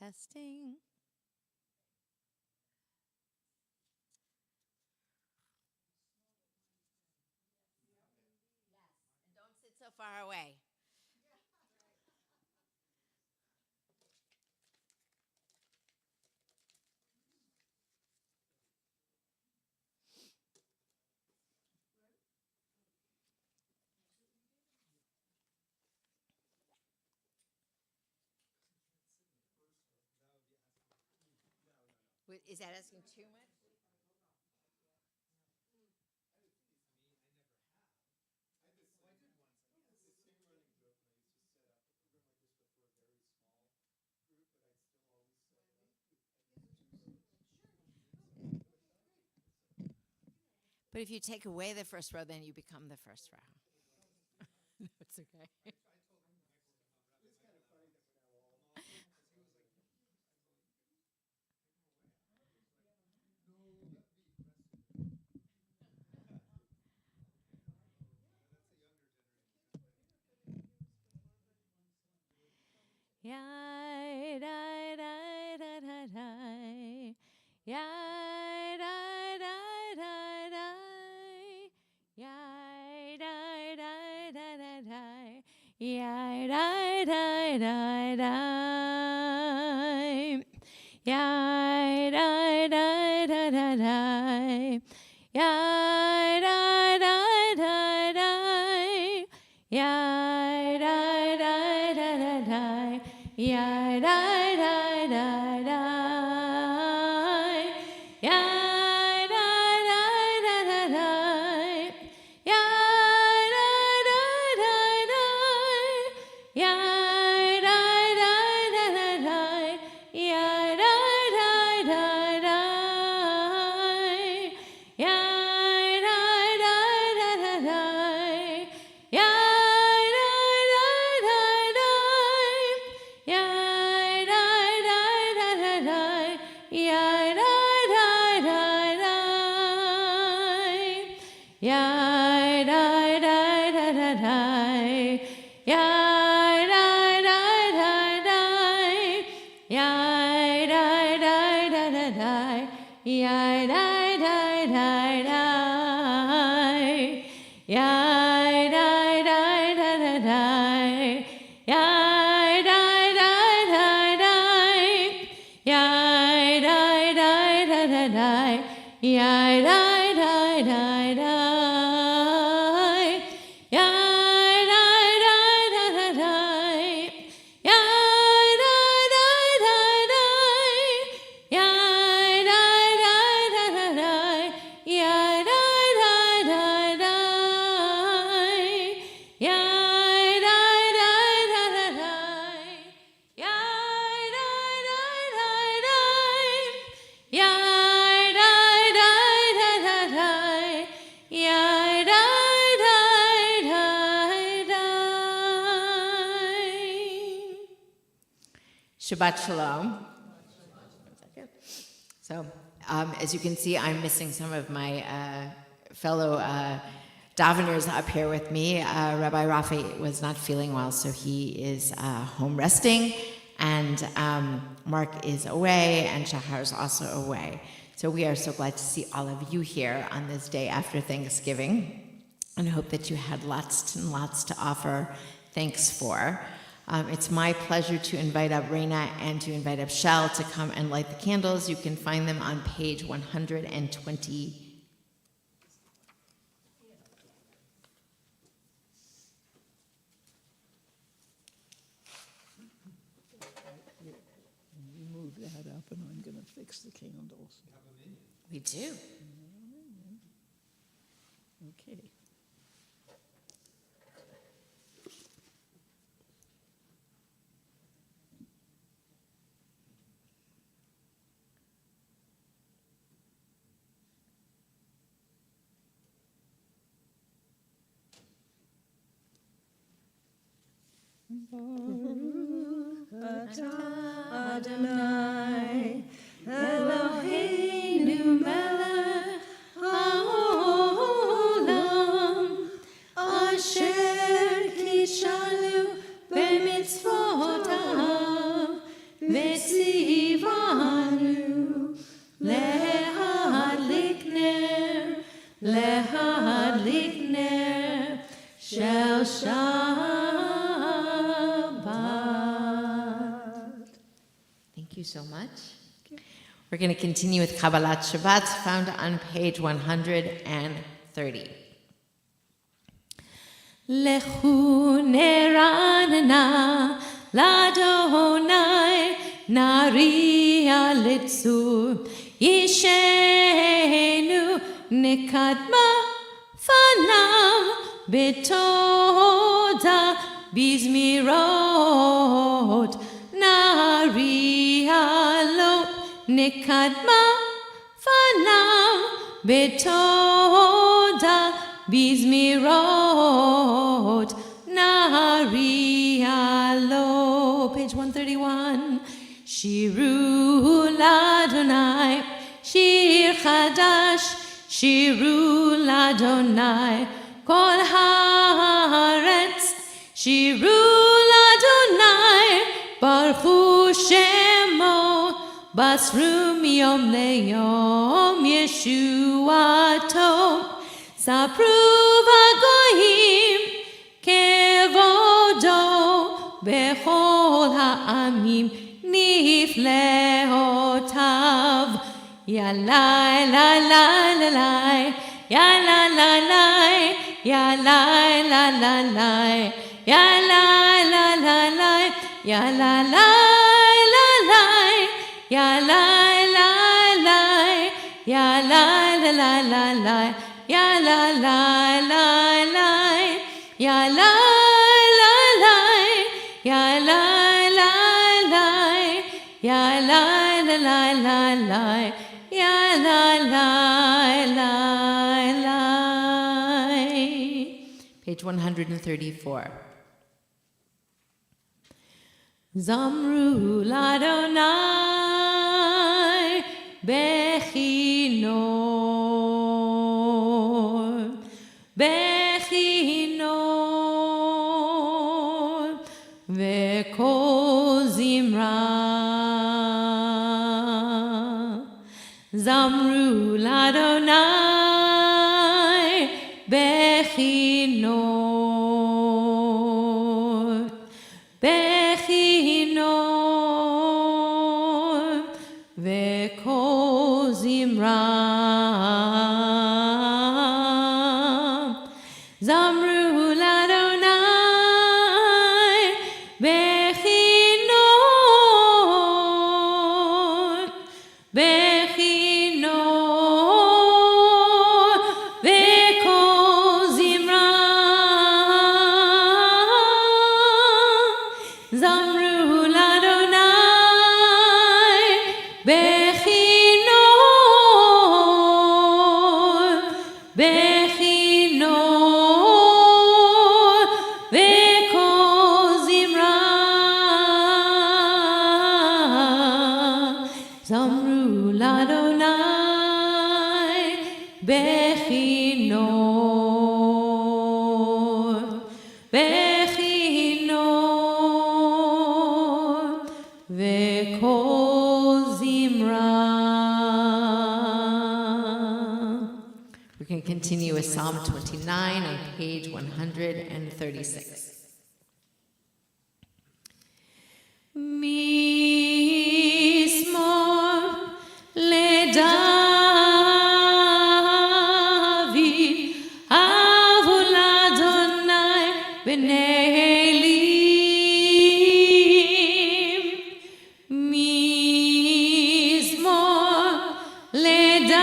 Testing. Yes, and don't sit so far away. Is that asking too much? But if you take away the first row, then you become the first row. No, it's okay. Yai da da da da da. Yai da da da da. Yai da da da da da. Yai da da da da. Yai da da da da da. Yai da da da da. Yai da da da da da. Yai da da da da. Yai da da da da da. Yai da da da da. Yai da da da da da. Yai da da da da. Yai da da da da da. Yai Shabbat Shalom. So, as you can see, I'm missing some of my fellow daveners up here with me. Rabbi Rafi was not feeling well, so he is home resting, and Mark is away, and Shahar is also away. So we are so glad to see all of you here on this day after Thanksgiving, and I hope that you had lots and lots to offer thanks for. It's my pleasure to invite up Reina and to invite up Shell to come and light the candles. You can find them on page 120. You move that up and I'm going to fix the candles. We do. Okay. Baruch atah Adonai Eloheinu melech haolam asher kishanu b'mitzvotav v'tziyanu Shel Shabbat. Thank you so much. We're going to continue with Kabbalat Shabbat, found on page 130. Lechu neranena ladonai naria litzur yishenu nekadma fanam betoda bizmirot naria lo nekadma fanam betoda bizmirot naria lo. Page 131. Shiru ladonai shir hadash, shiru ladonai kol haaretz, shiru ladonai baruchu shemo, basrum yom leyom yeshuato, sapru v'goyim kevodo bechol ha'amim nifleotav. Ya la la la la la, ya la la la, ya la la la la, ya la la la la, ya la la la la, ya la la la, ya la la la la la, ya la la la la, ya la la la, ya la la la, ya la la la la la. Ya la la la la. Page 134. Zamru ladonai bechinor, bechinor vekol zimra. Zamru ladonai bechinor, bechinor vekol zimra. Zamru ladonai bechinor, bechinor vekol zimra. Zamru ladonai bechinor, bechinor vekol zimra. Zamru ladonai bechinor, bechinor vekol zimra. We're going to continue with Psalm 29 on page 136. Mismor leDavid, avu l'Adonai b'ne'elim. Mismor leDavid,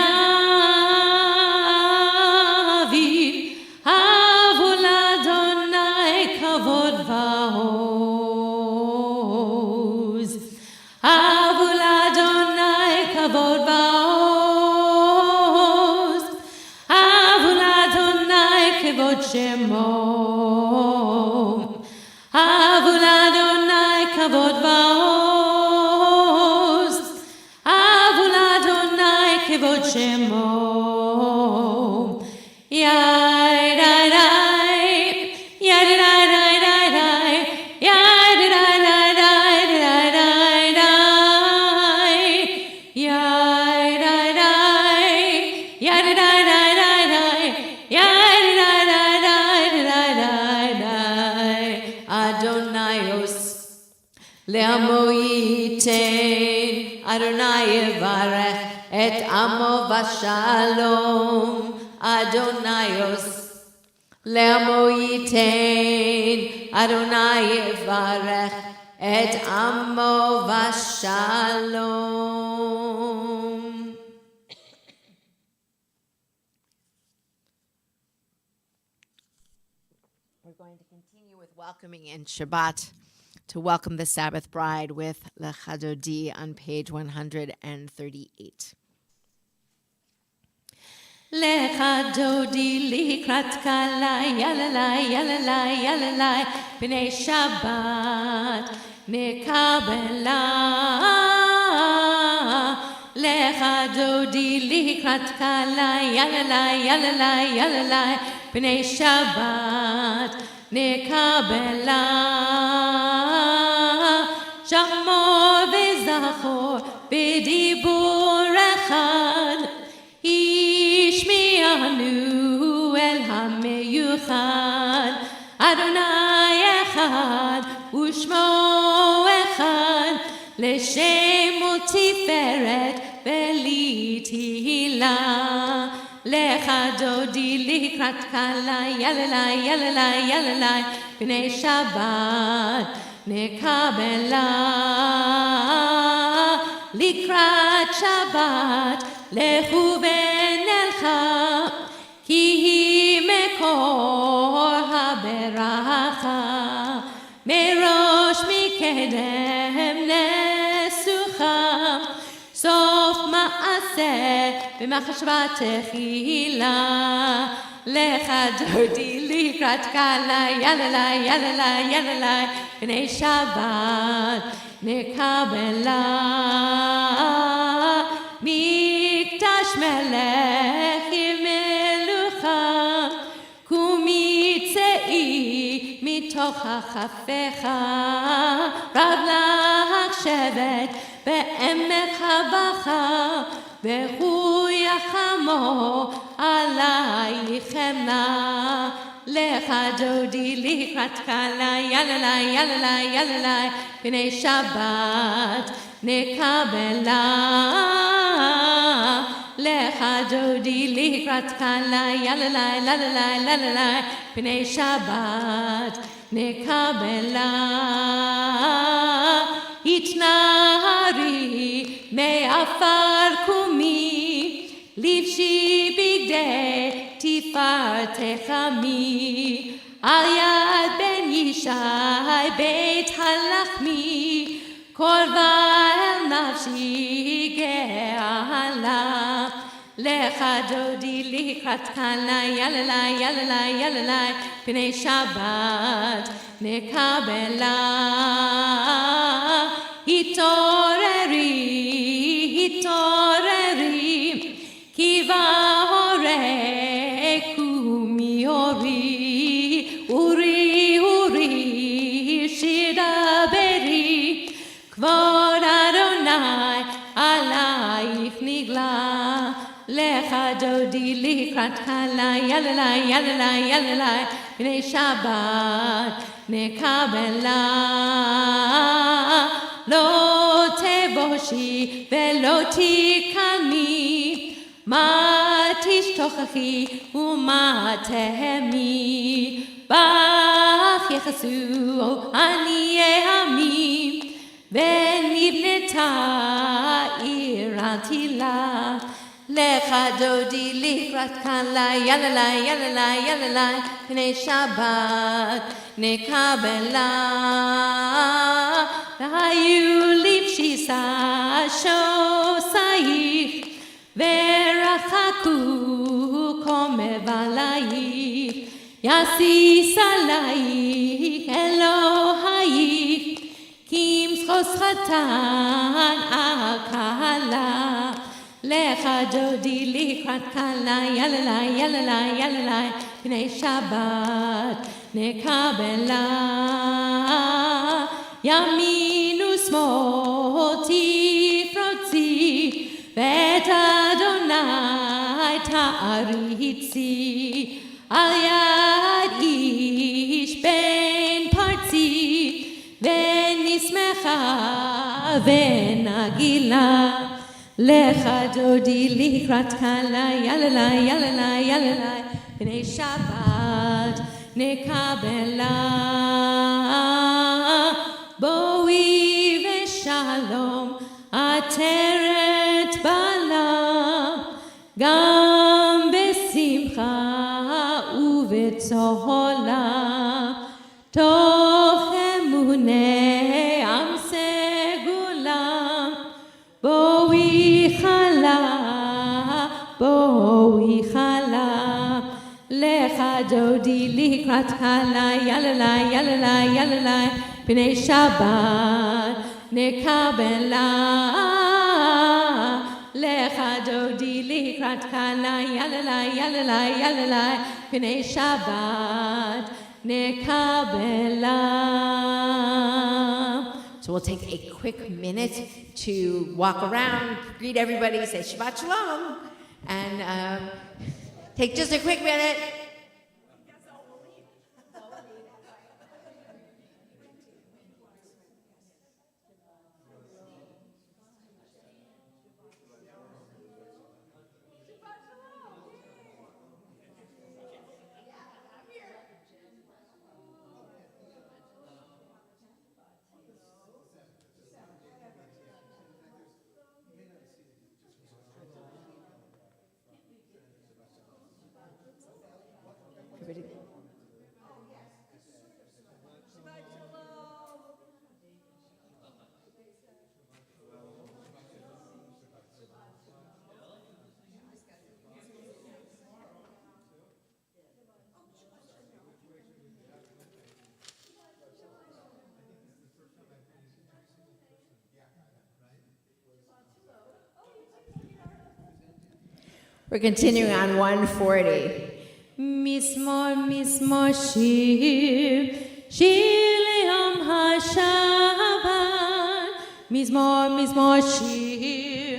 avu l'Adonai kavod va'oz. Avu l'Adonai kavod va'oz. Avu l'Adonai kavod shemo. Avu l'Adonai kavod va'oz. Avu l'Adonai kavod shemo. Yai-dai-dai, yai-dai-dai-dai-dai, yai-dai-dai-dai-dai-dai-dai, yai-dai-dai, yai-dai-dai-dai-dai, yai-dai-dai-dai-dai-dai. לעמו ייתן, אדוני יברך את עמו בשלום, אדוני עושה. לעמו ייתן, אדוני יברך את עמו בשלום. We're going to continue with welcoming in Shabbat to welcome the Sabbath bride with Lecha Dodi on page 138. Lecha Dodi likrat kalai yalalai yalalai yalalai b'nei Shabbat nekabela. Lecha Dodi likrat kalai yalalai yalalai yalalai b'nei Shabbat nekabela. Shachmor v'zachor b'dibur echad ishmi'anu el hameyuchad. Adonai echad u'shmo echad l'shem u'tiferet v'litihila. Lecha Dodi likrat kalai yalalai yalalai yalalai b'nei Shabbat nekabela. Likrat Shabbat lechu v'nelcha ki hi mekor haberacha merosh mikedem nesucha sof ma'aseh b'machshvat techila. Lecha Dodi likrat kalai yalalai yalalai yalalai b'nei Shabbat nekabela. Mikdash melech melucha kumitzei mitoch hachafecha rav lach shevet be'emek habacha v'hu yachamo alaychemna. Lecha Dodi likrat kalai yalalai yalalai yalalai b'nei Shabbat nekabela. Lecha Dodi likrat kalai yalalai yalalai yalalai b'nei Shabbat nekabela. Itnari me'afar kumi livshi bigdei tifartecha mi al yad ben Yishai beit halachmi korva el nafshi ge'ala. Lecha Dodi likrat kalai yalalai yalalai yalalai b'nei Shabbat nekabela. Hitoreri hitoreri ki vahoreku miori uri uri shidaberi kvod Adonai alayich nigla. Lecha Dodi likrat kalai yalalai yalalai yalalai b'nei Shabbat nekabela. Lo tevoshi velo tikami ma tishtochachi u'ma tehemi bach yechasu aniyei ami v'nivneta ir atila. Lecha Dodi likrat kalai yalalai yalalai yalalai b'nei Shabbat nekabela. V'hayu livshisa shosayich v'rachaku komev alayich yasis alayich Elohayich kim schoschatan akala. Lecha Dodi likrat kalai yalalai yalalai yalalai b'nei Shabbat nekabela. Yamin u'smol tifrotzi v'et Adonai ta'aritzi al yad ish ben partzi v'nismecha ונגילה לך דודי לקראת קלה יללה יללה יללה בני שבת נקבלה בואי ושלום עטרת בלה גם בשמחה ובצהלה תוך אמוני עם סגולה בואי חלה לך דודי לקראת קלה יללה יללה יללה פני שבת נקבלה לך דודי לקראת קלה יללה יללה יללה פני שבת נקבלה. So we'll take a quick minute to walk around, greet everybody, say Shabbat Shalom, and take just a quick minute. We're continuing on 140. מזמור מזמור שיר שיר ליום השבת מזמור מזמור שיר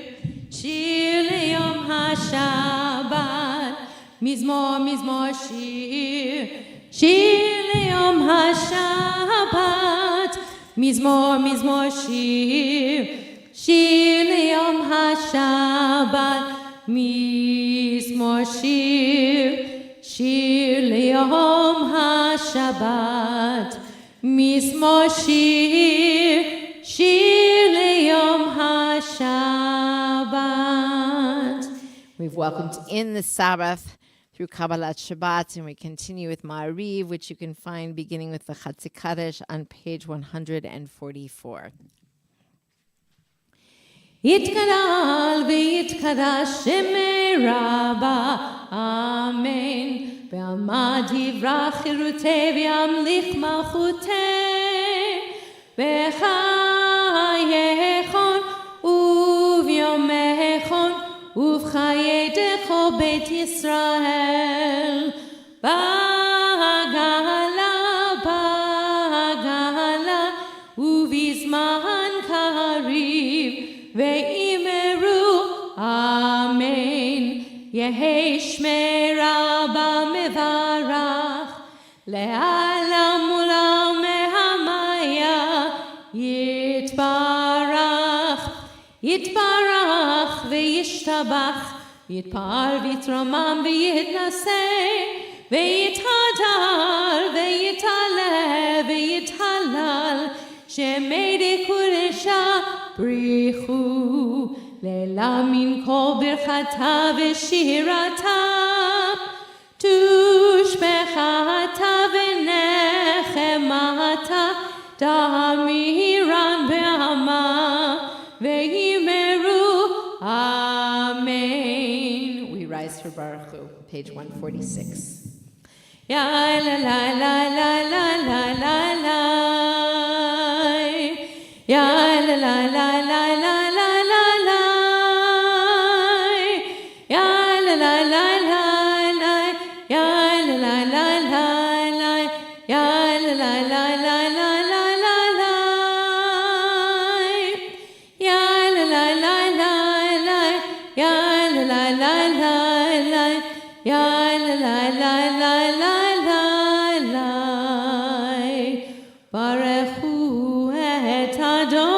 שיר ליום השבת מזמור מזמור שיר שיר ליום השבת מזמור מזמור שיר שיר ליום השבת מזמור שיר שיר ליום השבת מזמור שיר שיר ליום השבת. We've welcomed in the Sabbath through Kabbalat Shabbat, and we continue with Ma'ariv, which you can find beginning with the Chatzi Kaddish on page 144. יתגדל ויתקדש שמי רבה, אמן. ועמד יברח חירותי וימליך מלכותי, בחייכון וביומכון ובחיי דכל בית ישראל. בגלה ובזמן קריב ואמרו אמן. יהי שמי רבה מברך לעולם עולם מהמיה. יתברך יתברך וישתבח, יתפאר ויתרומם ויתנשא, ויתהדר ויתעלה ויתהלל, שמי קודשה בריחו. לעלמין כל ברכתה ושירתה, תושבחתה ונחמתה, תמירן בעמה ואמרו amen. We rise for Baruch Hu, page 146. Ya la la la la la la la la. Ya la la la la la la la la. Ya la la la la la. Ya la la la la la. Ya la la la la la la la la. Ya la la la la la. Ya la la la la la. Ya la la la la la. Baruch hu et Adonai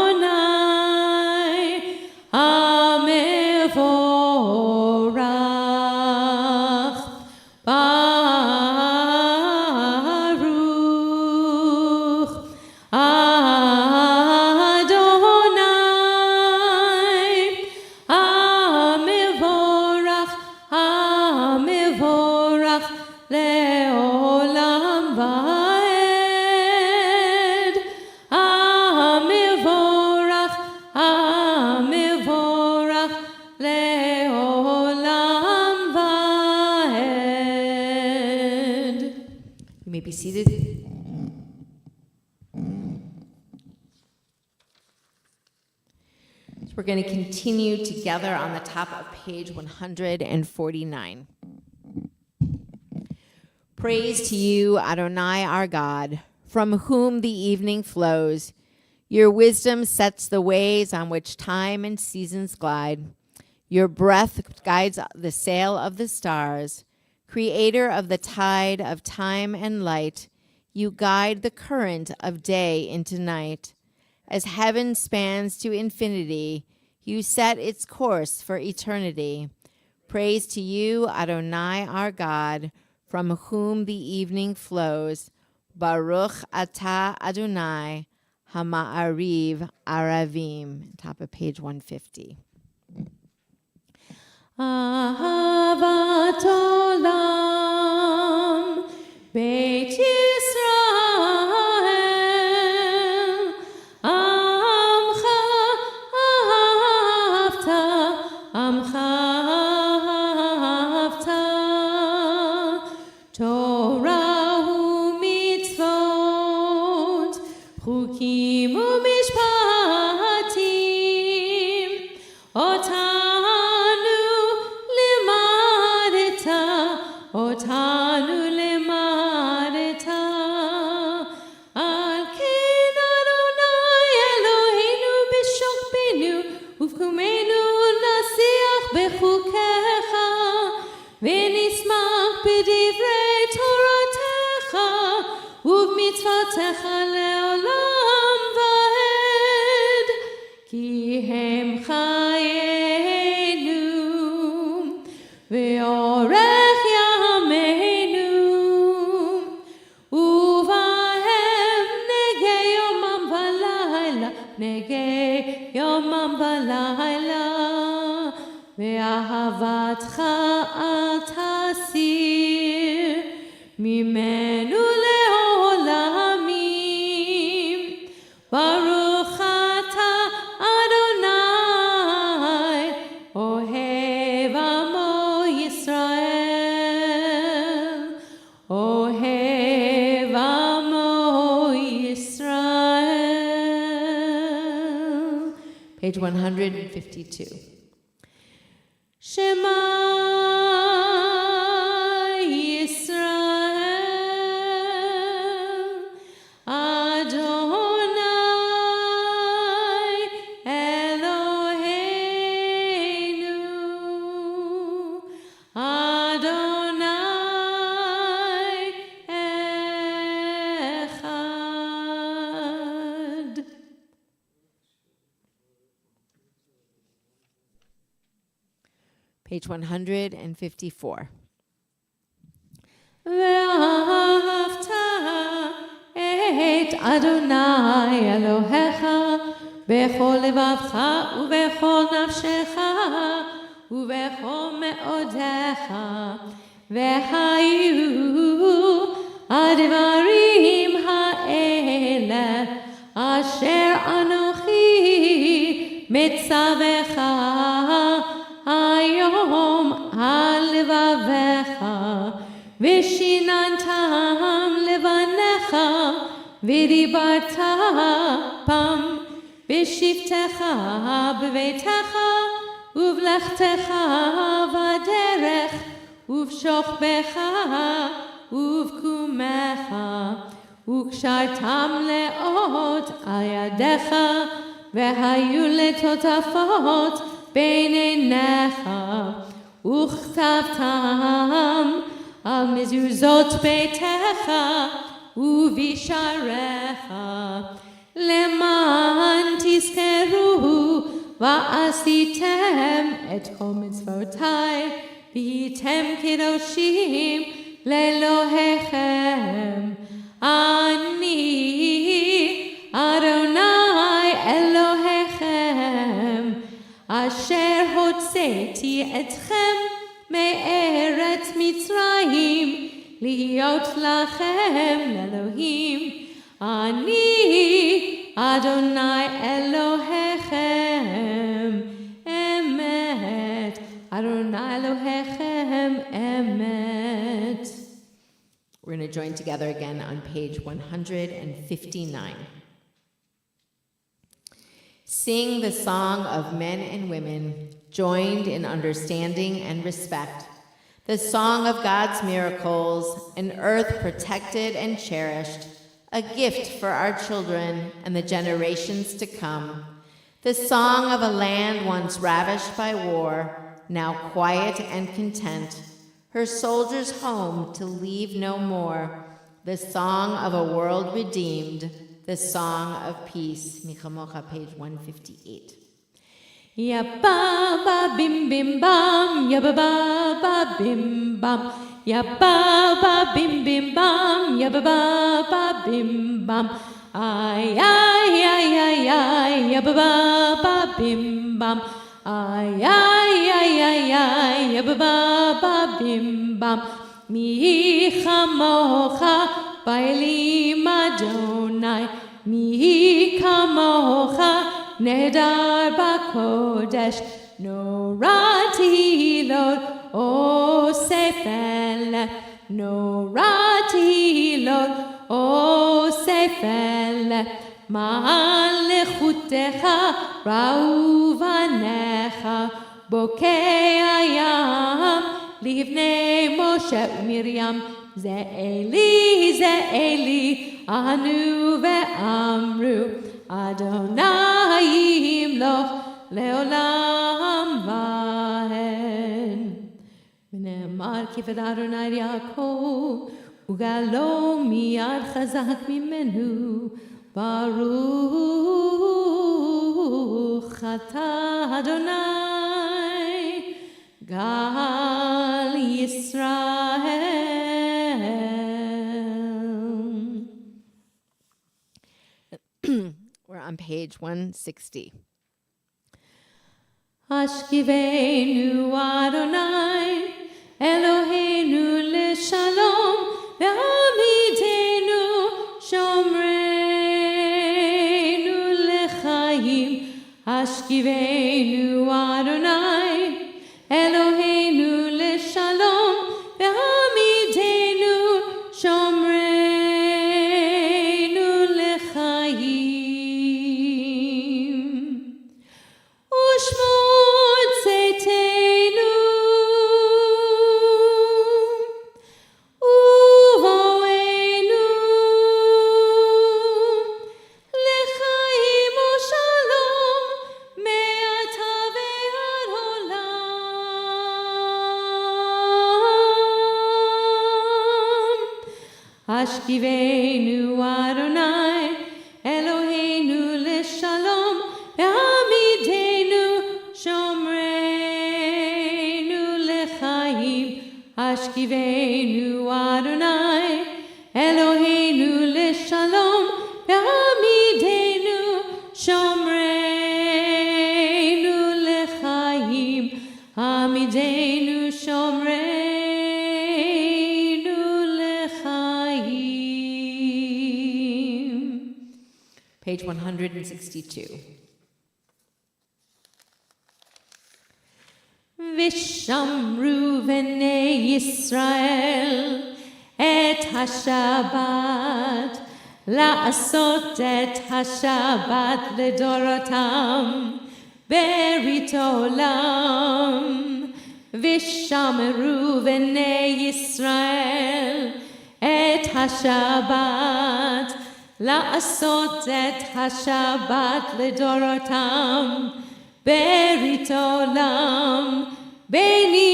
seated. So we're going to continue together on the top of page 149. Praise to you, Adonai, our God, from whom the evening flows. Your wisdom sets the ways on which time and seasons glide. Your breath guides the sail of the stars. Creator of the tide of time and light, you guide the current of day into night. As heaven spans to infinity, you set its course for eternity. Praise to you, Adonai, our God, from whom the evening flows. Baruch atah Adonai, Hama'ariv Aravim. Top of page 150. Ahavat olam, Beit Yisrael, Amcha ahavta, Amcha ahavta, Torah u'mitzvot, Chukim u'mishpatim, Otanu limadeta, al ken Adonai Eloheinu b'shokbenu, uvkumenu nasiach bechukecha, v'nismach b'divrei Toratecha, uv'mitzvotecha le'olam va'ed, ki hem chayenu, ve'orech Nege yomam v'layla, ve'ahavatcha al tasir, mimenu le'olamim. Baruch atah Adonai, ohev amo Yisrael, ohev amo Yisrael. Page 152. Shema Yisrael, Adonai Eloheinu, Adonai Echad. Page 154. ואהבת את אדוני אלוהיך בכל לבבך ובכל נפשך ובכל מאודיך, והיו הדברים האלה אשר אנוכי מצווך היום על לבביך, ושיננתם לבניך, ודיברת בם בשבתך בביתך, ובלכתך בדרך, ובשוכבך ובקומך, וקשרתם לאות על ידיך, והיו לטוטפות בין עיניך, וכתבתם על מזוזות ביתך ובשעריך, למען תזכרו ועשיתם את כל מצוותיי, והייתם קדושים לאלוהיכם. אני אדוני אלוהיכם, אשר הוצאתי אתכם מארץ מצרים, להיות לכם לאלוהים. אני אדוני אלוהיכם אמת, אדוני אלוהיכם אמת. We're We're going to join together again on page 159. Sing the song of men and women, joined in understanding and respect, the song of God's miracles, an earth protected and cherished, a gift for our children and the generations to come, the song of a land once ravished by war, now quiet and content, her soldiers home to leave no more, the song of a world redeemed, the song of peace. Michamocha, page 158. Ya ba ba bim bim bam, ya ba ba ba bim bam, ya ba ba bim bim bam, ya ba ba ba bim bam, ay ay ay ay ay, ya ba ba ba bim bam, ay ay ay ay ay, ya ba ba ba bim bam, mi chamocha ba'elim Adonai, mi kamocha Nedar b'kodesh, norati lod o sefel, norati lod o sefel, ma'al lechutecha ra'u vanecha, bokei hayam livnei Moshe u'Miriam, ze Eli, anu ve'amru, Adonai yimloch leolam vahen. V'ne'emar kived Adonai Yaakov, ugalo miyad chazak mimenu, baruch atah Adonai, gal Yisrael. We're on page 160. Ashkivenu Adonai, Eloheinu leshalom, ve'amidenu shomreinu lechayim. Ashkivenu Adonai, Eloheinu leshalom, ve'amidenu shomreinu lechayim. Ushmod zetenu, uvoenu, lechayim u'shalom, me'ata ve'ad olam. Ashkivenu Adonai, Eloheinu leshalom, ve'amidenu shomreinu lechayim. Ashkivenu Adonai, Eloheinu leshalom, ve'amidenu shomreinu lechayim. Amidenu shomreinu lechayim. Page 162. Vishamru v'nei Yisrael et hashabat, la'asot et hashabat ledorotam, berit olam. Vishamru v'nei Yisrael et hashabat, la'asot et hashabat ledorotam, berit olam. Beini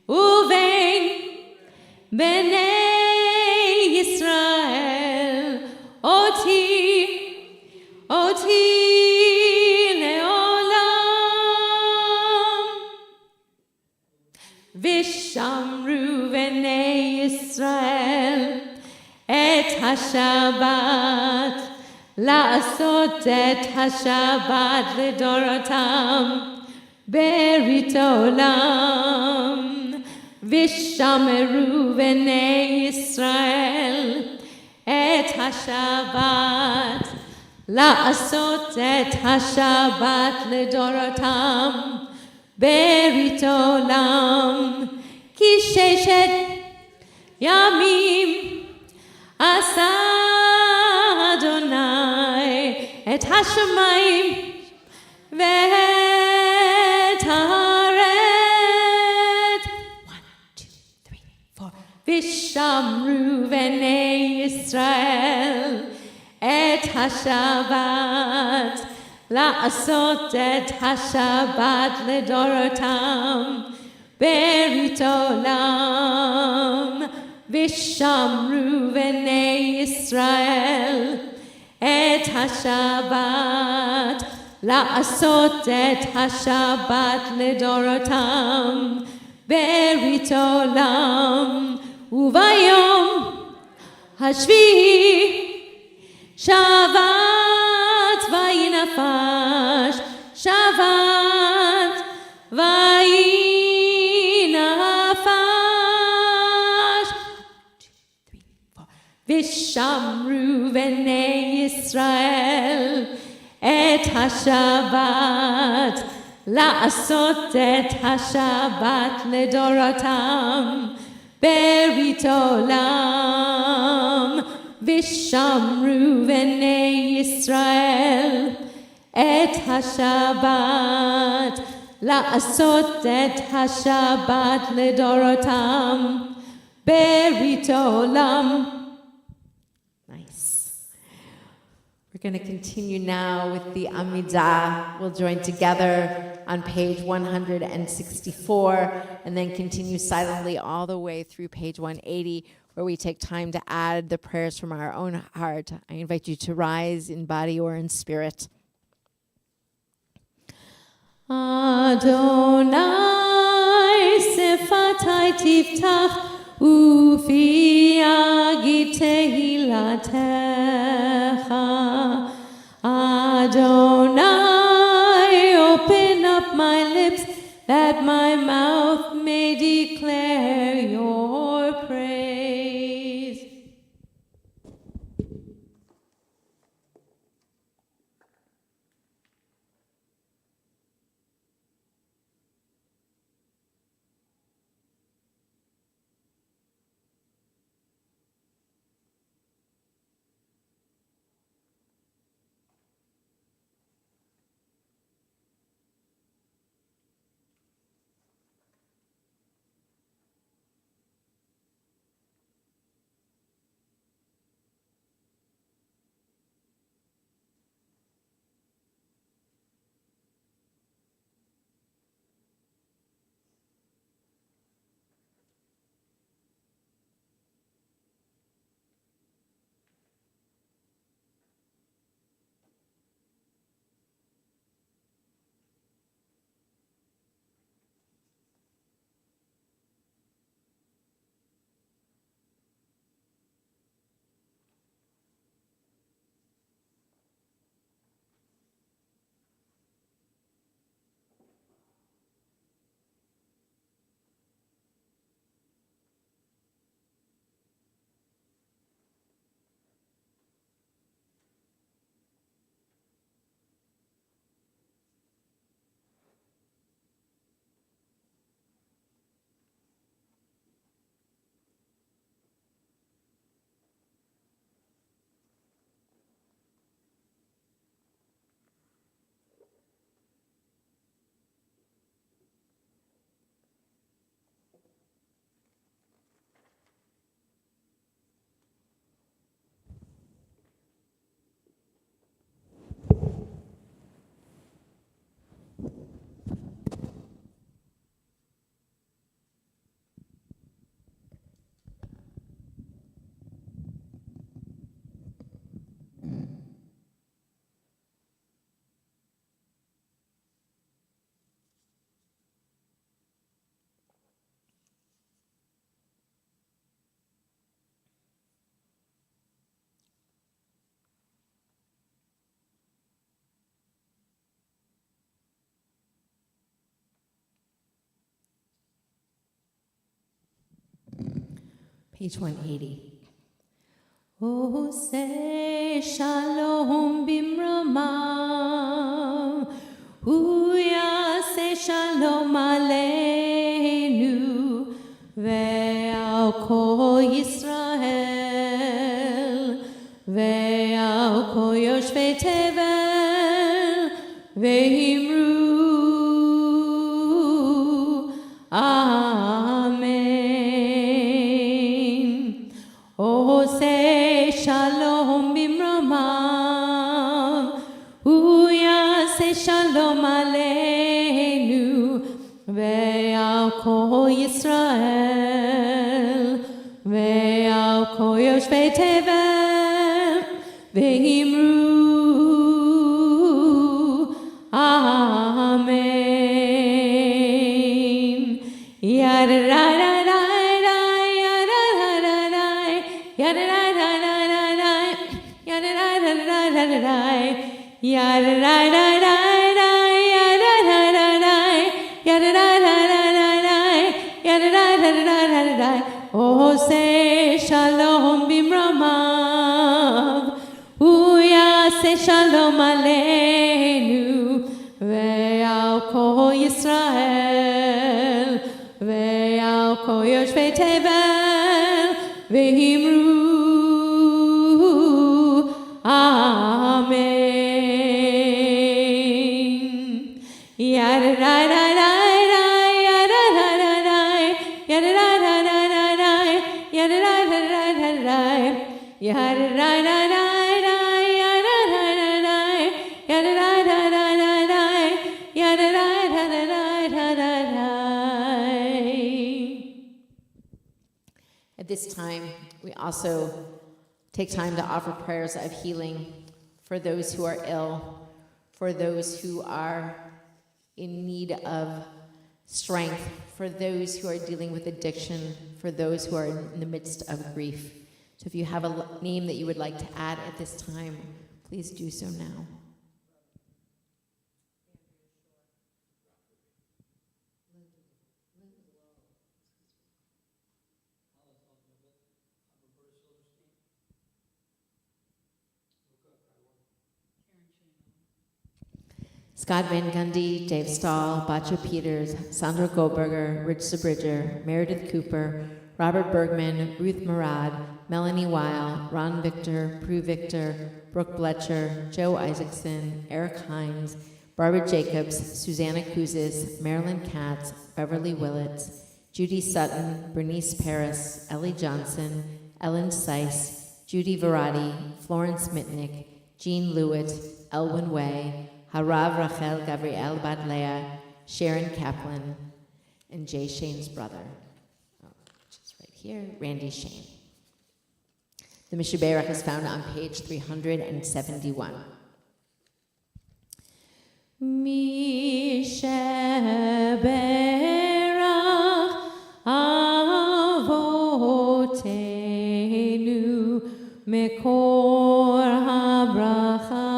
uvein bnei Yisrael, oti leolam. Vishamru v'nei Yisrael et hashabat, la'asot et hashabat ledorotam, berit olam. Vishameru v'nei Yisrael et hashabat, la'asot et hashabat ledorotam, berit olam. Ki sheshet Yamim Asa Adonai et Hashemayim ve'et haaretz. 1, 2, 3, 4. Vishamru v'nei Yisrael et Hashabat la'asot et Hashabat ledorotam berit olam. Vishamru v'nei Yisrael et Hashabat la'asot et Hashabat ledorotam berit olam. Uvayom hashvi'i Shavat vayinafash, Shavat vayinafash. 1, 2, 3, 4. Vishamru v'nei Yisrael et Hashabat la'asot et Hashabat ledorotam berit olam. Vishamru v'nei Yisrael et Hashabat la'asot et Hashabat ledorotam berit olam. Nice. We're going to continue now with the Amidah. We'll join together on page 164 and then continue silently all the way through page 180, where we take time to add the prayers from our own heart. I invite you to rise in body or in spirit. Adonai sefatai tiftach ufi yagid tehilatecha. Adonai, open up my lips that my mouth may declare your praise. Page 180. Ose shalom bimramam, uyase shalom aleinu, ve'al kol Yisrael ve'al kol yoshvei tevel ve'imru Amen. Ose shalom bimromav uyase shalom aleinu ve'al kol Yisrael ve'al kol yoshvei tevel ve'imru Amen. Yada-da-da-da-da, yada-da-da-da-da, yada-da-da-da-da, yada-da-da-da-da, yada-da-da-da-da, yada-da-da-da-da, yada-da-da-da-da. Oh, say shalom bimromav, uyase shalom aleinu, ve'al kol Yisrael, ve'al kol yoshvei tevel, ve'imru Amen. Yada-da-da-da-da, yada-da-da-da, yada-da-da-da-da, yada-da-da-da-da, yada-da-da-da-da, At this time, we also take time to offer prayers of healing for those who are ill, for those who are in need of strength, for those who are dealing with addiction, for those who are in the midst of grief. So if you have a name that you would like to add at this time, please do so now. Scott Van Gundy, Dave Stahl, Bacha Peters, Sandra Goldberger, Rich Sabridger, Meredith Cooper, Robert Bergman, Ruth Murad, Melanie Weil, Ron Victor, Prue Victor, Brooke Bletcher, Joe Isaacson, Eric Hines, Barbara Jacobs, Susanna Kuzis, Marilyn Katz, Beverly Willits, Judy Sutton, Bernice Paris, Ellie Johnson, Ellen Seiss, Judy Varadi, Florence Mitnick, Jean Lewitt, Elwin Way, Harav Rachel Gabriel Badlea, Sharon Kaplan, and Jay Shane's brother, which is right here, Randy Shane. The Mishaberach is found on page 371. Mishaberach avotenu mekor habracha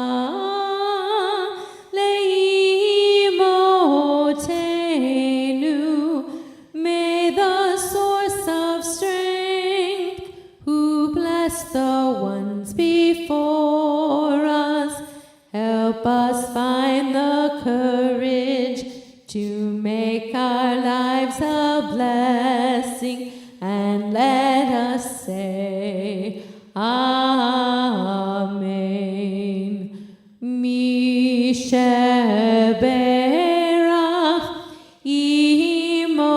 the ones before us, help us find the courage to make our lives a blessing, and let us say Amen. Mishaberach imotenu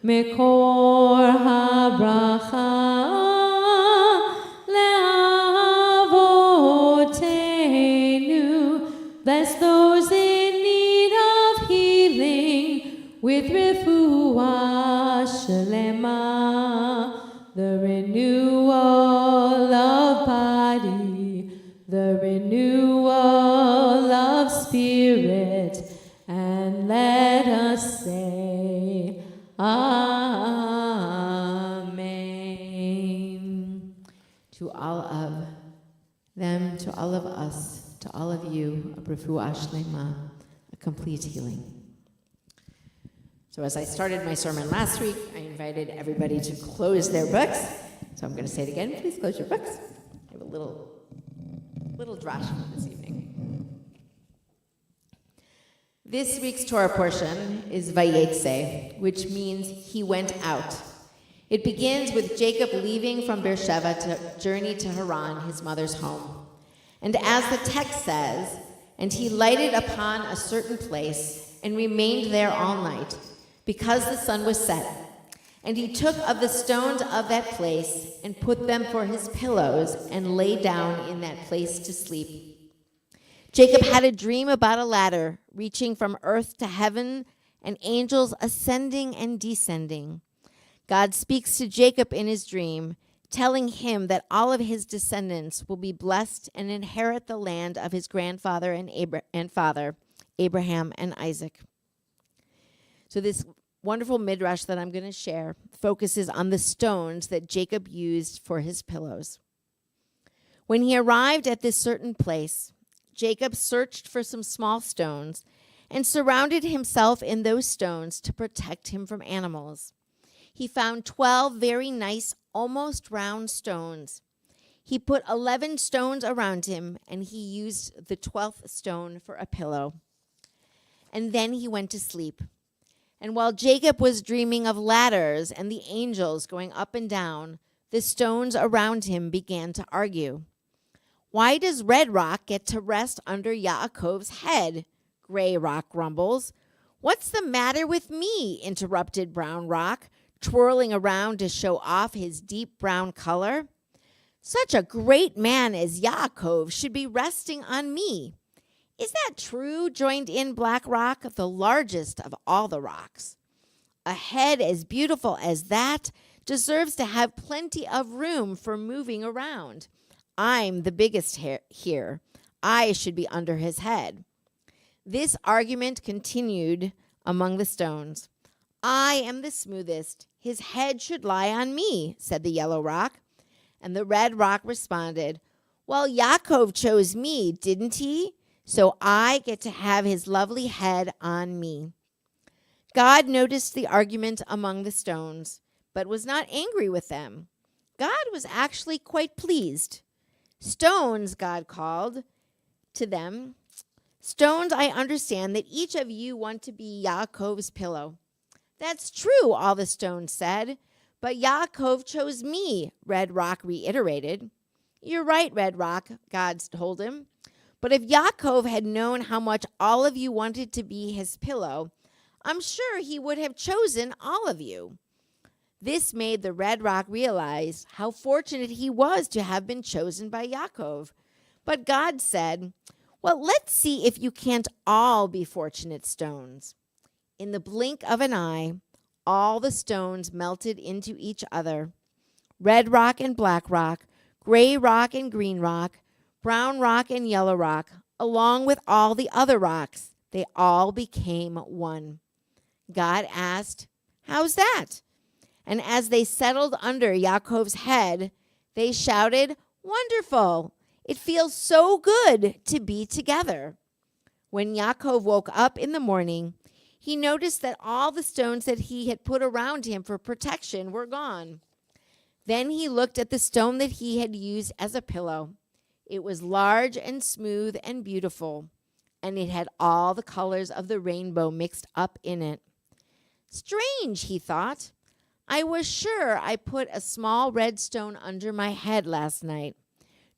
mekor habracha leavotenu. Bless those in need of healing with refuah shlema, the renewal of body, the renewal of spirit, and let us say Amen. To all of them, to all of us, to all of you, a refuah shlema, a complete healing. So as I started my sermon last week, I invited everybody to close their books. So I'm going to say it again. Please close your books. I have a little drash for this evening. This week's Torah portion is Vayetze, which means he went out. It begins with Jacob leaving from Beersheba to journey to Haran, his mother's home. And as the text says, and he lighted upon a certain place and remained there all night, because the sun was set. And he took of the stones of that place and put them for his pillows and lay down in that place to sleep. Jacob had a dream about a ladder reaching from earth to heaven and angels ascending and descending. God speaks to Jacob in his dream, telling him that all of his descendants will be blessed and inherit the land of his grandfather and father, Abraham and Isaac. So this wonderful midrash that I'm going to share focuses on the stones that Jacob used for his pillows. When he arrived at this certain place, Jacob searched for some small stones and surrounded himself in those stones to protect him from animals. He found 12 very nice, almost round stones. He put 11 stones around him, and he used the 12th stone for a pillow. And then he went to sleep. And while Jacob was dreaming of ladders and the angels going up and down, the stones around him began to argue. Why does Red Rock get to rest under Yaakov's head? Gray Rock grumbles. What's the matter with me? Interrupted Brown Rock, twirling around to show off his deep brown color. Such a great man as Yaakov should be resting on me. Is that true? Joined in Black Rock, the largest of all the rocks. A head as beautiful as that deserves to have plenty of room for moving around. I'm the biggest here. I should be under his head. This argument continued among the stones. I am the smoothest. His head should lie on me, said the yellow rock. And the red rock responded, well, Yaakov chose me, didn't he? So I get to have his lovely head on me. God noticed the argument among the stones, but was not angry with them. God was actually quite pleased. Stones, God called to them. Stones, I understand that each of you want to be Yaakov's pillow. That's true, all the stones said. But Yaakov chose me, Red Rock reiterated. You're right, Red Rock, God told him. But if Yaakov had known how much all of you wanted to be his pillow, I'm sure he would have chosen all of you. This made the Red Rock realize how fortunate he was to have been chosen by Yaakov. But God said, well, let's see if you can't all be fortunate stones. In the blink of an eye, all the stones melted into each other. Red rock and black rock, gray rock and green rock, brown rock and yellow rock, along with all the other rocks, they all became one. God asked, how's that? And as they settled under Yaakov's head, they shouted, wonderful! It feels so good to be together. When Yaakov woke up in the morning, he noticed that all the stones that he had put around him for protection were gone. Then he looked at the stone that he had used as a pillow. It was large and smooth and beautiful, and it had all the colors of the rainbow mixed up in it. Strange, he thought. I was sure I put a small red stone under my head last night.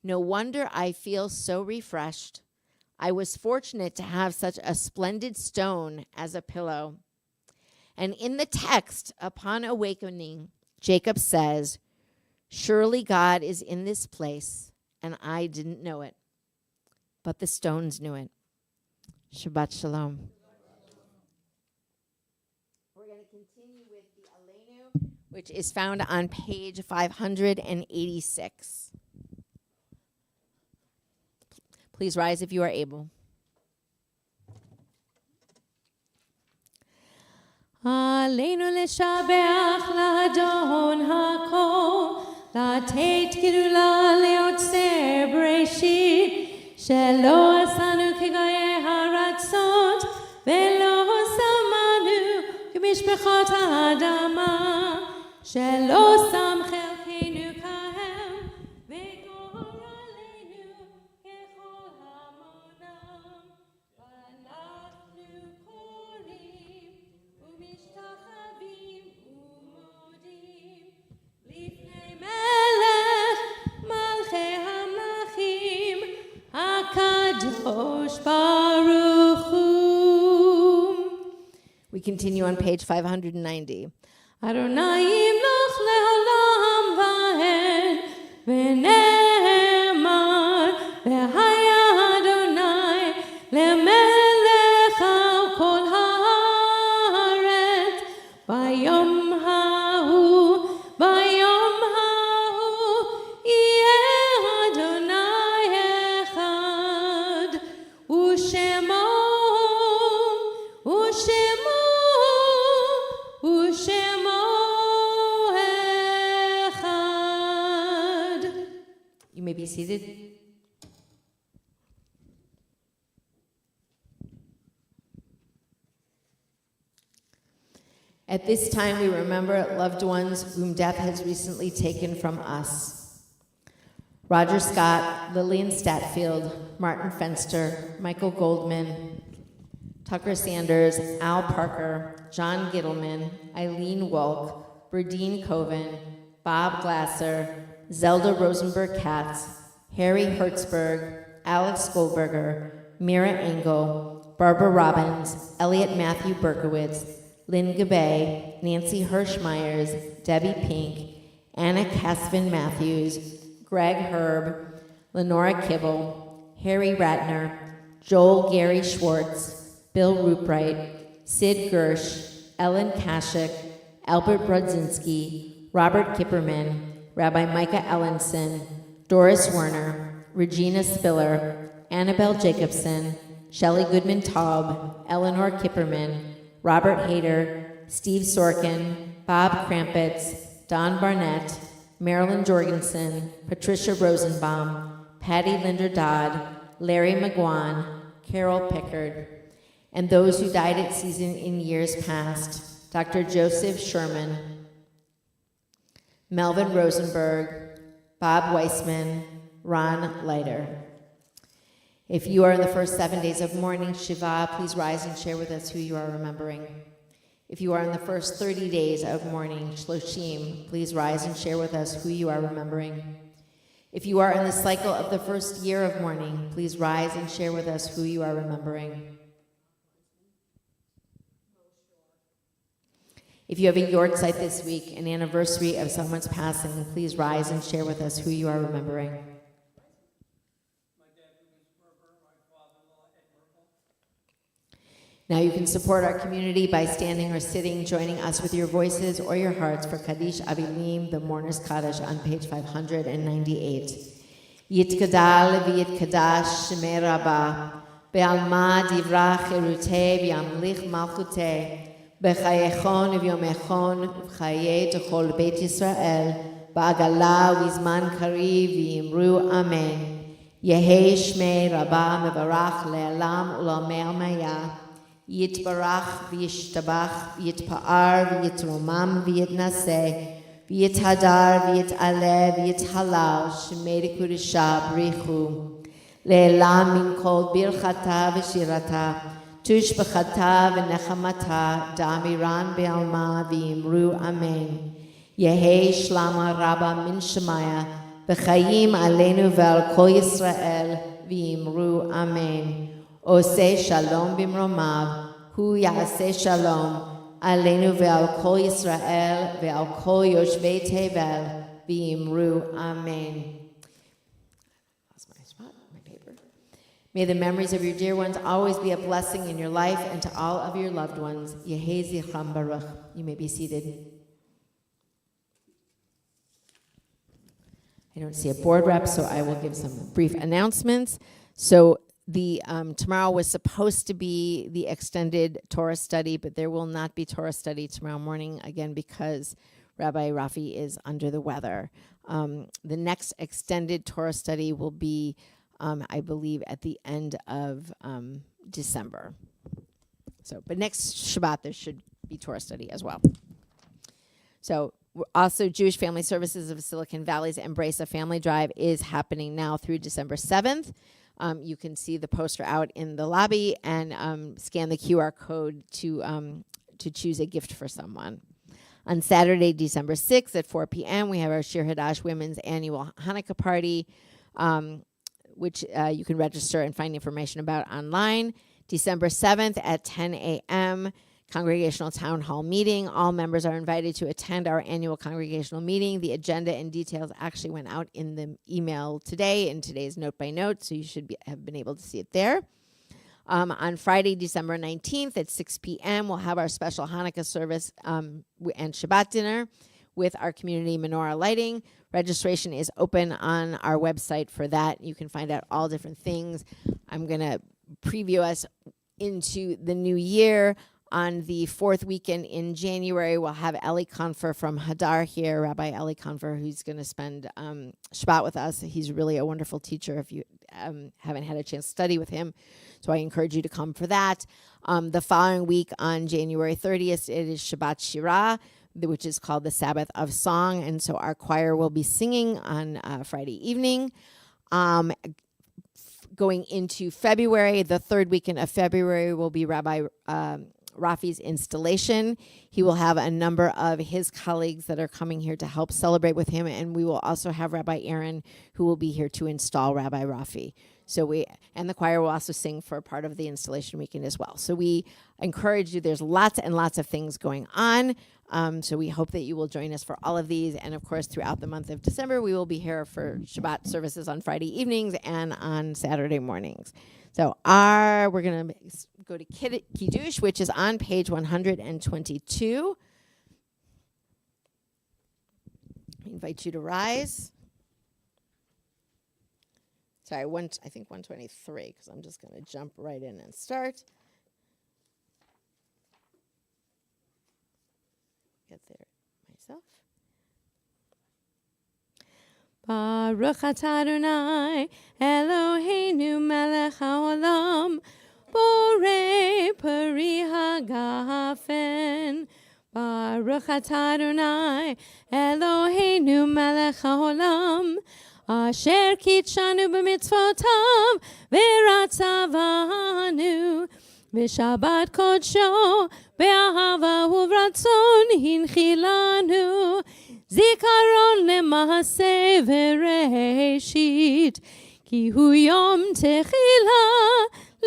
No wonder I feel so refreshed. I was fortunate to have such a splendid stone as a pillow. And in the text, upon awakening, Jacob says, surely God is in this place, and I didn't know it. But the stones knew it. Shabbat shalom. We're going to continue with the Aleinu, which is found on page 586. Please rise if you are able. עלינו לשבח לאדון הכל, לתת גדולה ליוצר בראשית, שלא עשנו כגויי הארצות, ולא שמנו כמשפחות האדמה, שלא שם חלקנו כהם, וגורלנו ככל המונם, ואנחנו continue on page 590. Adonai imloch leolam va'ed, v'ne'emar, v'haya Adonai lemelech al kol haaretz, bayom hahu yeh Adonai echad, u'shemo echad. You may be seated. At this time, we remember loved ones whom death has recently taken from us. Roger Scott, Lillian Statfield, Martin Fenster, Michael Goldman, Tucker Sanders, Al Parker, John Gittleman, Eileen Wolk, Berdine Coven, Bob Glasser, Zelda Rosenberg-Katz, Harry Hertzberg, Alex Goldberger, Mira Engel, Barbara Robbins, Elliot Matthew Berkowitz, Lynn Gabay, Nancy Hirsch-Myers, Debbie Pink, Anna Caspin Matthews, Greg Herb, Lenora Kibble, Harry Ratner, Joel Gary Schwartz, Bill Rupright, Sid Gersh, Ellen Kashik, Albert Brodzinski, Robert Kipperman, Rabbi Micah Ellenson, Doris Werner, Regina Spiller, Annabelle Jacobson, Shelley Goodman Taub, Eleanor Kipperman, Robert Hayter, Steve Sorkin, Bob Krampitz, Don Barnett, Marilyn Jorgensen, Patricia Rosenbaum, Patty Linder Dodd, Larry McGuan, Carol Pickard, and those who died at season in years past, Dr. Joseph Sherman, Melvin Rosenberg, Bob Weissman, Ron Leiter. If you are in the first 7 days of mourning, Shiva, please rise and share with us who you are remembering. If you are in the first 30 days of mourning, Shloshim, please rise and share with us who you are remembering. If you are in the cycle of the first year of mourning, please rise and share with us who you are remembering. If you have a yard site this week, an anniversary of someone's passing, please rise and share with us who you are remembering. Now you can support our community by standing or sitting, joining us with your voices or your hearts for Kaddish Avilim, the Mourner's Kaddish, on page 598. Yitkadal v'yitkadash shemei Rabbah, be'alma divra cherutei v'yamlich malchutei, b'chayechon v'yomechon v'chayei techol Beit Yisrael, ba'agala v'zman kariv v'yimru amen. Yehei shmei Rabbah mevarach le'alam u'lamei almayah. Yitbarach v'yishtabach v'yitpa'ar v'yitromam v'yitnaseh v'yithadar v'yitaleh v'yithalal shemei kudisha b'richu le'elam min kol birchata v'shirata tushbachata v'nechamata da'amiran be'alma v'yimru amen. Yehei shlama rabba min shemaya v'chayim aleinu ve'al kol Yisrael v'yimru amen. Oseh shalom bimromav, hu ya'aseh shalom, aleinu ve'al kol Yisrael, ve'al kol yoshvei tevel, v'yimru amen. That's my spot, my paper. May the memories of your dear ones always be a blessing in your life and to all of your loved ones. Yehei zichram baruch. You may be seated. I don't see a board rep, so I will give some brief announcements. So the tomorrow was supposed to be the extended Torah study, but there will not be Torah study tomorrow morning, again, because Rabbi Rafi is under the weather. The next extended Torah study will be, I believe, at the end of December. But next Shabbat, there should be Torah study as well. So also, Jewish Family Services of Silicon Valley's Embrace a Family Drive is happening now through December 7th. You can see the poster out in the lobby and scan the QR code to choose a gift for someone. On Saturday, December 6th at 4 p.m., we have our Shir Hadash Women's Annual Hanukkah Party, which you can register and find information about online. December 7th at 10 a.m., Congregational Town Hall meeting. All members are invited to attend our annual congregational meeting. The agenda and details actually went out in the email today, in today's note by note, so you should have been able to see it there. On Friday, December 19th at 6 p.m., we'll have our special Hanukkah service and Shabbat dinner with our community menorah lighting. Registration is open on our website for that. You can find out all different things. I'm going to preview us into the new year. On the fourth weekend in January, we'll have Eli Confer from Hadar here, Rabbi Eli Confer, who's going to spend Shabbat with us. He's really a wonderful teacher if you haven't had a chance to study with him. So I encourage you to come for that. The following week on January 30th, it is Shabbat Shirah, which is called the Sabbath of Song. And so our choir will be singing on Friday evening. Going into February, the third weekend of February will be Rabbi Rafi's installation. He will have a number of his colleagues that are coming here to help celebrate with him, and we will also have Rabbi Aaron, who will be here to install Rabbi Rafi. So the choir will also sing for part of the installation weekend as well. So we encourage you. There's lots and lots of things going on. So we hope that you will join us for all of these. And of course, throughout the month of December, we will be here for Shabbat services on Friday evenings and on Saturday mornings. So we're going to go to Kiddush, which is on page 122. I invite you to rise. Sorry, I think 123, because I'm just going to jump right in and start. Get there myself. Baruch atah Adonai Eloheinu melech haolam borei peri hagafen. Baruch atah Adonai Eloheinu melech haolam asher kitshanu b'mitzvotav v'ratzavanu v'shabbat kodsho be'ahava uvratzon hinchilanu zikaron lema'aseh v'reshit ki hu yom techila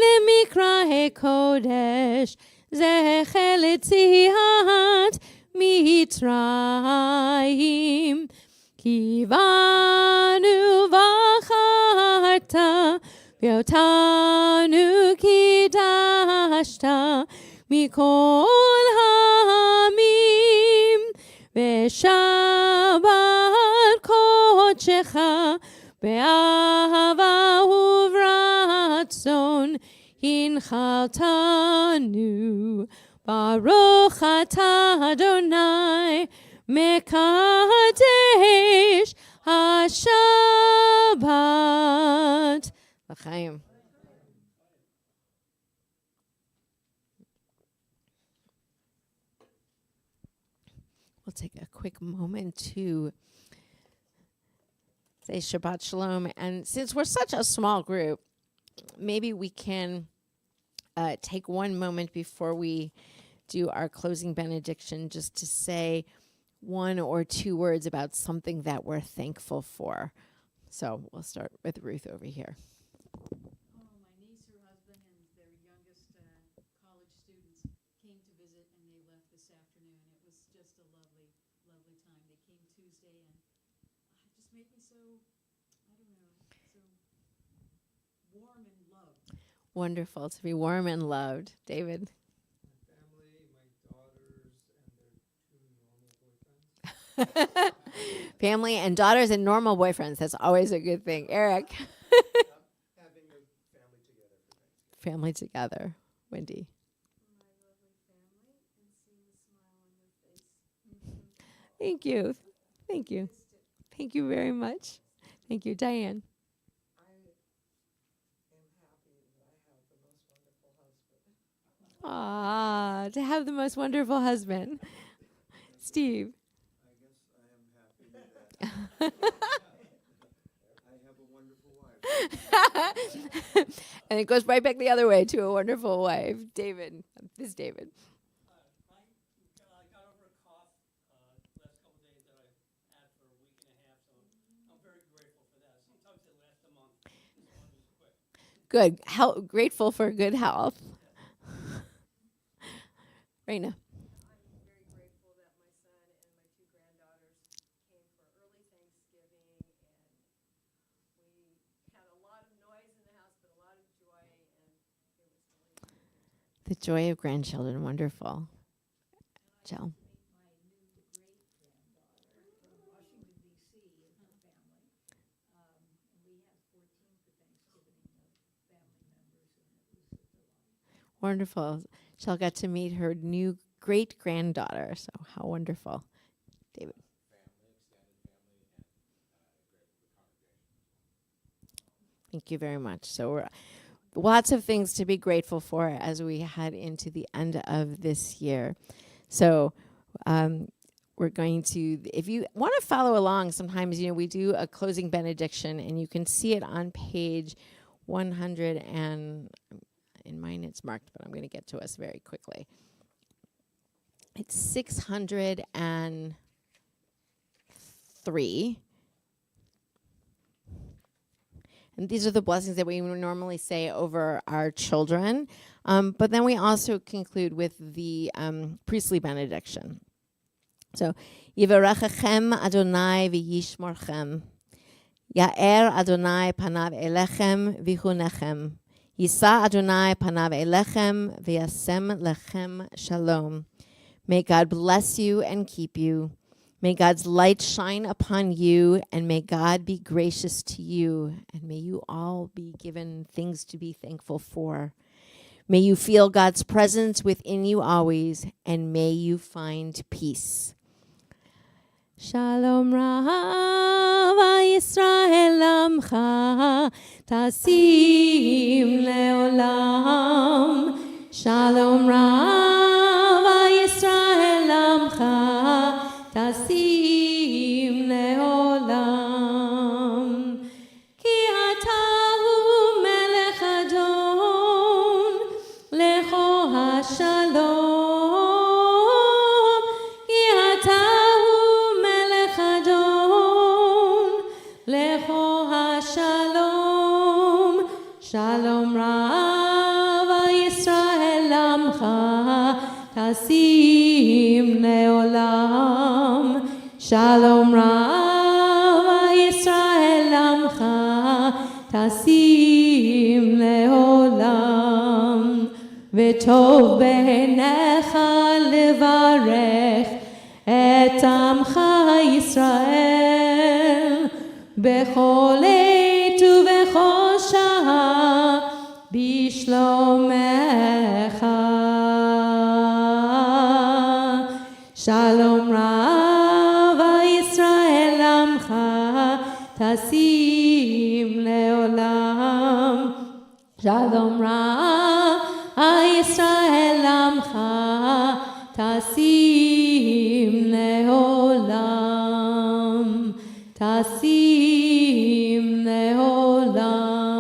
lemikra kodesh zecher letziat mitzrayim Kivanu v'acharta v'otanu kidashta mikol ha'amim v'shabbat kodshecha be'ahava uvratzon hinchaltanu Baruch atah Adonai Mekadesh HaShabbat. L'chaim. We'll take a quick moment to say Shabbat Shalom. And since we're such a small group, maybe we can take one moment before we do our closing benediction just to say one or two words about something that we're thankful for. So we'll start with Ruth over here. My niece, her husband, and their youngest college students came to visit, and they left this afternoon. It was just a lovely, lovely time. They came Tuesday, and it just made me so, I don't know, so warm and loved. Wonderful to be warm and loved. David? Family and daughters and normal boyfriends. That's always a good thing. Eric? Having a family together for Thanksgiving. Family together. Wendy? My lovely family and seeing the smile on their face. Thank you. Thank you. Thank you very much. Thank you. Diane? I am happy that I have the most wonderful husband. Ah, to have the most wonderful husband. Steve? I guess I am happy that I have a wonderful wife. And it goes right back the other way to a wonderful wife. David. This is David. I got over a cough last couple of days that I had for a week and a half, so I'm very grateful for that. Sometimes it lasts a month. This one was quick. Good. Grateful for good health. Reina. I'm very grateful that my son and my two granddaughters came for early Thanksgiving, and we had a lot of noise in the house, but a lot of joy, and it was really a good time. The joy of grandchildren, wonderful. Jill. Wonderful. Jill got to meet her new great-granddaughter, so how wonderful. David. Thank you very much. So we're lots of things to be grateful for as we head into the end of this year. So we're going to, if you want to follow along, sometimes, we do a closing benediction, and you can see it on page 100, and in mine it's marked, but I'm going to get to us very quickly. It's 603. And these are the blessings that we normally say over our children. But then we also conclude with the priestly benediction. So, Yivarechechem Adonai v'yishmorchem. Ya'er Adonai panav elechem v'chunechem. Yisa Adonai panav elechem v'yasem lechem shalom. May God bless you and keep you. May God's light shine upon you, and may God be gracious to you, and may you all be given things to be thankful for. May you feel God's presence within you always, and may you find peace. Shalom Rava Yisrael Amcha Tasim Leolam. Shalom Rava Yisrael Amcha Tasim Leolam. Ki atahu melech adon lecho hashalom. Ki atahu melech adon lecho hashalom. Shalom Rava Yisrael Amcha Tasim Leolam. Shalom Rava Yisrael Amcha Tasim Leolam. V'tov b'einecha levarech et Amcha Yisrael b'chol עת ובכל שעה בשלומך. Shalom Rava Yisrael Amcha Tasim Leolam. Shalom Rava Yisrael Amcha Tasim Leolam. Tasim Leolam.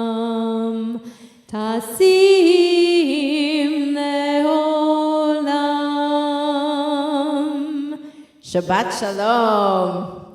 Tasim Leolam. Shabbat Shalom.